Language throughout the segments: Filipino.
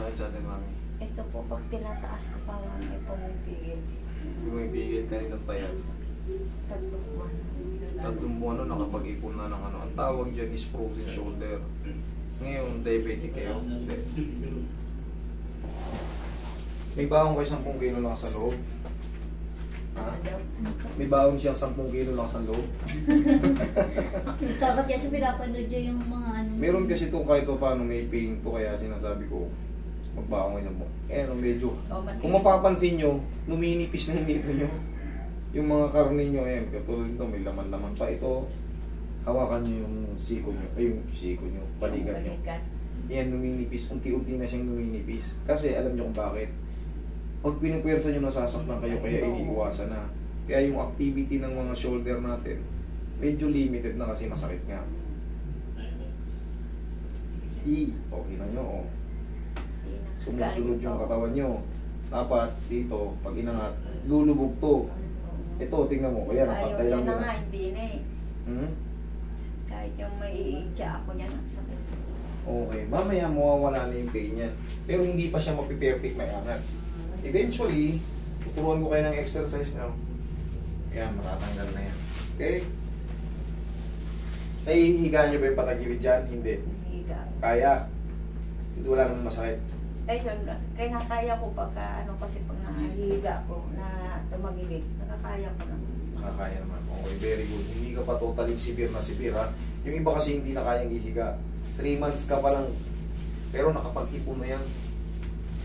sumasakit sa atin, mami? Ito po, pag tinataas ko pa lang, may pumipigil. Hindi mo ipigil kanina pa yan. Tatlong buwan. Tatlong buwan nakapag-ipon na ng ano. Ang tawag dyan is frozen shoulder. Ngayon, diabetic kayo. Hindi. May baong kayo 10 kilo lang sa loob. Ha? May baong siya 10 kilo lang sa loob. Dapat kasi pinapanood niya yung mga ano. Meron kasi ito kahit pa paano may pain to, kaya sinasabi ko magbaong kayo mo. Eh, medyo. Kung mapapansin nyo, numinipis na yung dito nyo. Yung mga karne nyo, ayan, katulad nito, may laman-laman pa ito. Hawakan nyo yung siko nyo, ay yung siko nyo, balikan nyo. Ayan, numinipis. Unti-unti na siyang numinipis. Kasi alam nyo kung bakit. Pag pinupwersa nyo, nasasaktan kayo, kaya iniiwasan na. Kaya yung activity ng mga shoulder natin, medyo limited na kasi masakit nga. Okay na nyo, oh. Sumusunod yung katawan nyo. Dapat dito, pag inangat, lulubog to. Ito, tingnan mo. Kaya napatay lang na nila. nga, hindi na eh. Kahit yung may iitsa ako niya, nasakit. Okay, mamaya mawawala na yung pain yan. Pero hindi pa siya mapiperfect may angat. Eventually, tuturuan ko kayo ng exercise nyo. Ayan, matatanggal na yan. Okay? Nahihiga nyo ba yung patagilid dyan? Hindi. Higa. Kaya. Hindi, wala namang masakit. Ayun, kaya nakaya ko pagka ano kasi pag nahihiga ko na tumagilid, nakakaya ko naman. Nakakaya naman. Okay, very good. Hindi ka pa totally severe na severe, ha? Yung iba kasi hindi na kayang ihiga. 3 months ka pa lang, pero nakapag-ipon na yan.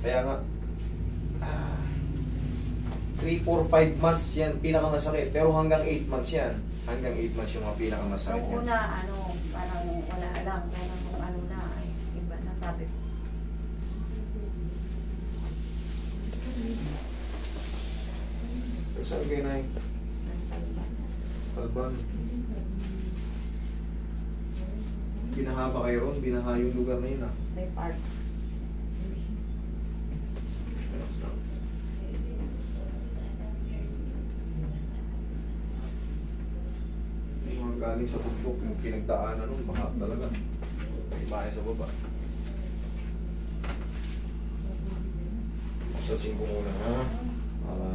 Kaya nga, 3, 4, 5 months yan, pinakamasakit. Pero hanggang 8 months yan. Hanggang 8 months yung mga pinakamasakit Nung yan. una, ano, parang wala lang, parang kung ano na, ay, iba na sabi ko. Saan kayo na Alban? Binahaba kayo ron? Binaha yung lugar na yun, ha? May part. Yung mga galing sa bundok, yung pinagdaanan nun, baka talaga. May bahay sa baba. Masasin ko muna, ha? Para...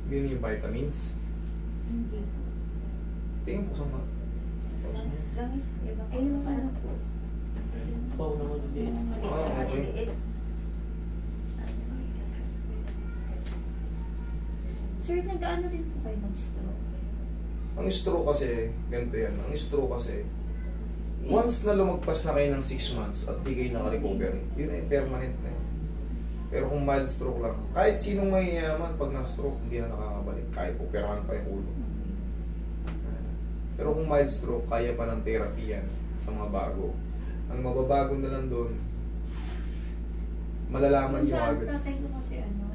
Yun yung vitamins. Hindi. Tingin po sa mga. Langis, iba pa. Ayun, ano po. Pau naman din. Okay. Sir, nag-ano rin po kayo ng stroke? Ang stroke kasi, ganito yan. Ang stroke kasi, once na lumagpas na kayo ng 6 months at di kayo naka-recover, yun ay permanent na yun. Pero kung mild stroke lang, kahit sinong mayayaman pag na-stroke, hindi na nakakabalik. Kahit operahan pa yung ulo. Pero kung mild stroke, kaya pa ng therapy yan sa mga bago. Ang mababago na lang doon, malalaman nyo Sa agad. tatay ko kasi ano,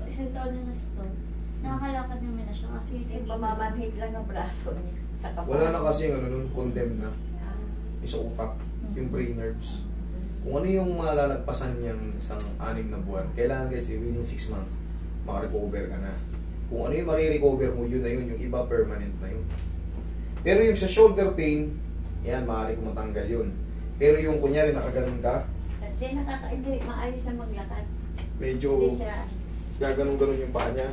isang taon na stroke. Nakakalakad naman na siya kasi yung pamamanhit lang ng braso niya. Wala na kasi ano nun, condemn na. Sa utak, yung brain nerves. Kung ano yung malalagpasan niyang isang 6 na buwan, kailangan kasi within 6 months, makarecover ka na. Kung ano yung marirecover mo, yun na yun, yung iba permanent na yun. Pero yung sa shoulder pain, yan, maaari kong matanggal yun. Pero yung kunyari nakaganon ka, hindi, maayos na maglakad. medyo Hindi siya, gaganon-ganon yung paa niya.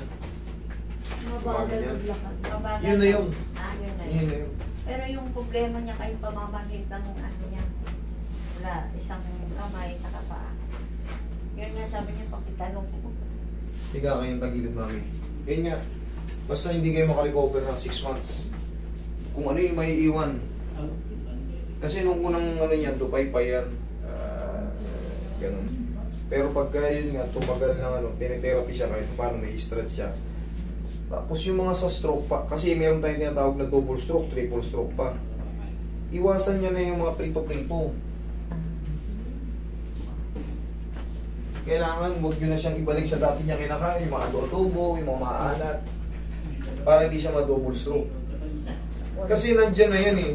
mabagal yan. maglakad. Mabagal Yun na yun. Yun na Yun yun. na yun. Pero yung problema niya kayo pamamanhit ng ano niya, wala, isang kamay sa paa. Yun nga sabi niya, pakitanong ko. Higa kayong tagilid, mami. Yan nga, basta hindi kayo makarecover ng 6 months. Kung ano yung may iwan. Kasi nung unang ano niyan, tupay-pay yan. Ganun. Pero pagka yun nga, tumagal ng ano, tinitherapy siya kahit paano may stretch siya. Tapos yung mga sa stroke pa, kasi meron tayong tinatawag na double stroke, triple stroke pa. Iwasan niya na yung mga prito-prito. Kailangan huwag nyo na siyang ibalik sa dati niya kinakain, yung mga adobo, yung mga maalat. Para hindi siya ma-double stroke. Kasi nandyan na yan eh.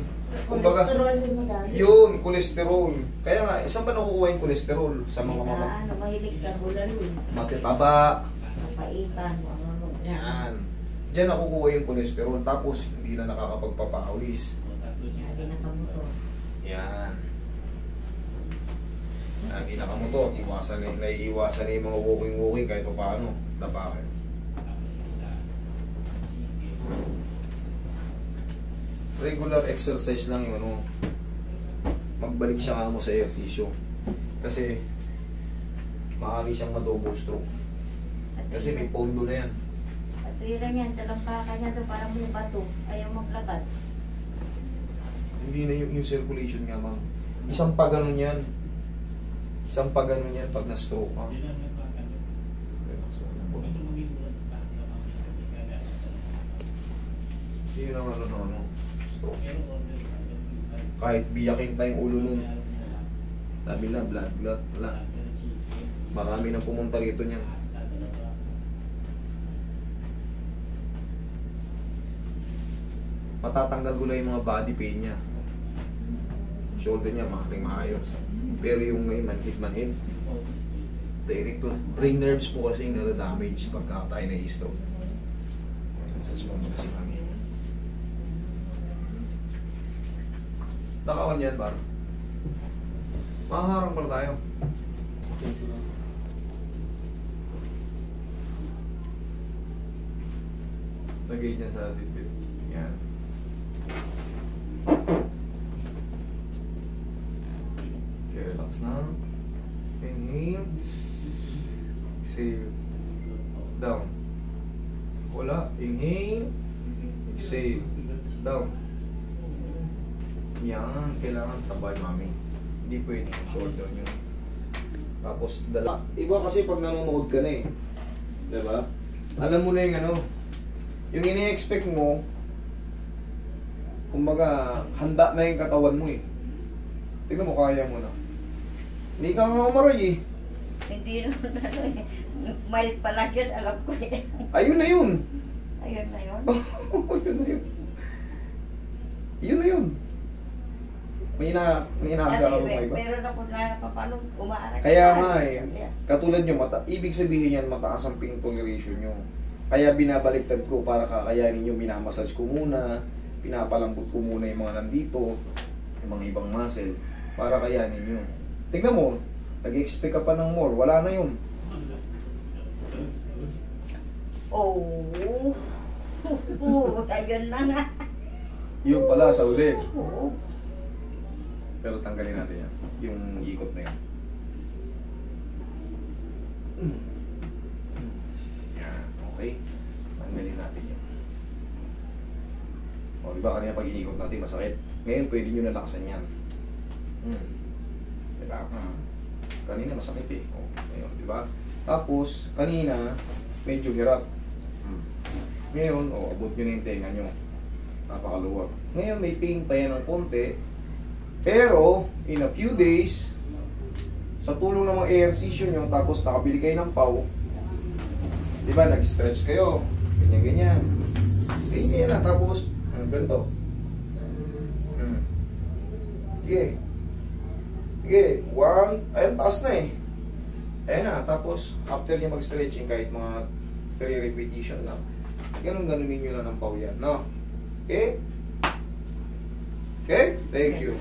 Kumbaga, Cholesterol din mo dahil. yun, kolesterol. Kaya nga, saan ba nakukuha yung kolesterol? Sa mga Sa ano, mahilig sa bulalo. matitaba. Kapaitan, ano. Yan. Diyan nakukuha yung kolesterol. Tapos, hindi na nakakapagpapawis. Lagi nakamotor. Yan. Lagi nakamotor. Naiiwasan na yung mga walking-walking kahit pa paano. Dapakin. Regular exercise lang yung ano. Magbalik siya nga mo sa ehersisyo. Kasi, maaari siyang ma-double stroke. Kasi may pondo na yan. At yun yan, talampakan niya doon, parang may bato. Ayaw maglakad. Hindi na yung circulation nga, ma'am. Isang paganon yan. Isang paganon yan pag na-stroke ka. Relax na lang po. Yun ang ano, stroke. Kahit biyakin pa yung ulo nun. Sabi na, blood clot. Wala. Marami nang pumunta rito niyan. Matatanggal ko lang yung mga body pain niya. Shoulder niya, maaaring maayos. Pero yung may manhid, direct to brain nerves po kasi yung nada-damage pagka tayo na-stroke. Sa small kasi kami. Nakawan yan, bar. Makaharang pala tayo. Lagay niya sa dibdib. Yan. Okay, relax na. Inhale. Exhale. Down. Wala. Inhale. Exhale. Down. Yan. Kailangan sabay, mami. Hindi pwede yung shoulder nyo. Tapos dala. Iba kasi pag nanonood ka na eh. Diba? Alam mo na yung ano. Yung ini-expect mo, kumbaga, handa na yung katawan mo eh. Tingnan mo, kaya mo na. Hindi ka nga umaray eh. Hindi naman ano eh. Mild pala yun, alam ko eh. Ayun na yun. Ayun na yun. Yun na yun. Yun na yun. May inaabda ka ba iba? Meron ako na paano umaaray. Kaya nga eh. Katulad nyo, ibig sabihin yan, mataas ang pain toleration nyo. Kaya binabaliktad ko para kakayanin nyo, minamassage ko muna, pinapalambot ko muna yung mga nandito, yung mga ibang muscle, para kayanin nyo. Tingnan mo, nag-expect ka pa ng more, wala na yun. Oh. Ayun na nga. Yung pala sa uli. Oo. Pero tanggalin natin yan, yung ikot na yan. Yan, okay. Tanggalin natin yan. O, diba kanina pag inikot natin masakit? Ngayon pwede nyo nalakasan yan. Diba? Kanina masakit eh. O, ngayon, diba? Tapos, kanina, medyo hirap. Ngayon, abot nyo na yung tenga nyo. Napakaluwag. Ngayon, may pain pa yan ng konti. Pero, in a few days, sa tulong ng mga ehersisyo nyo, tapos nakabili kayo ng pau, diba, nag-stretch kayo, ganyan-ganyan. Ganyan na, tapos, ganito. Sige. Sige, ayun, taas na eh. Ayun na, tapos, after nyo mag-stretching, kahit mga 3 repetition lang, ganun-ganunin nyo lang ng pau yan, no? Okay? Okay? Thank you.